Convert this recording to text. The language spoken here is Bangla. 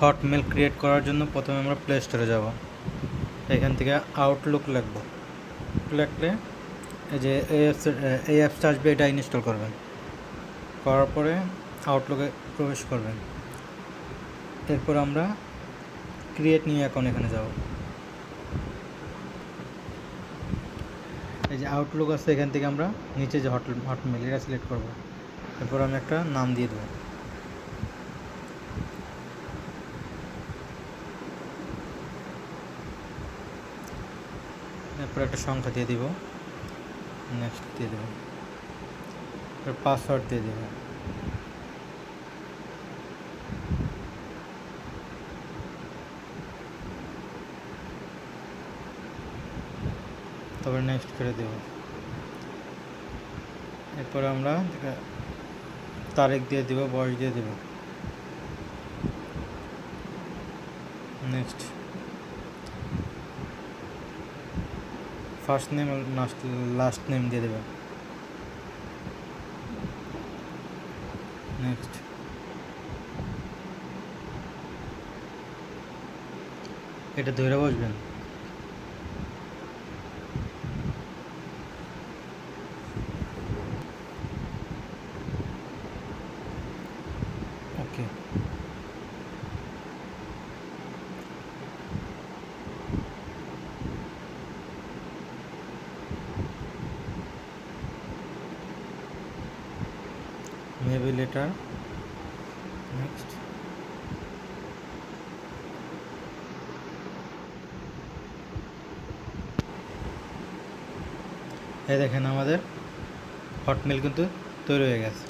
হটমেল ক্রিয়েট করার জন্য প্রথমে আমরা প্লে স্টোরে যাব, এখান থেকে আউটলুক লিখব, লিখলে এই যে এই অ্যাপসটা আসবে, এটা ইনস্টল করবেন, করার পরে আউটলুকে প্রবেশ করবেন। এরপর আমরা ক্রিয়েট নিউ অ্যাকাউন্ট এখানে যাব, এই যে আউটলুক আছে এখান থেকে আমরা নিচে যে হটমেল এটা সিলেক্ট করব। এরপর আমি একটা নাম দিয়ে দেবো, এরপর একটা সংখ্যা দিয়ে দিব, নেক্সট দিয়ে দেবো, এরপর পাসওয়ার্ড দিয়ে দেবো, তারপরে নেক্সট করে দেব। এরপরে আমরা তারিখ দিয়ে দেব, বয়স দিয়ে দেব, next first name last name দিয়ে দেবেন, নেক্সট। এটা ধরে বসবেন, ওকে। Maybe letter, next. এই দেখেন আমাদের হটমেল কিন্তু তৈরি হয়ে গেছে।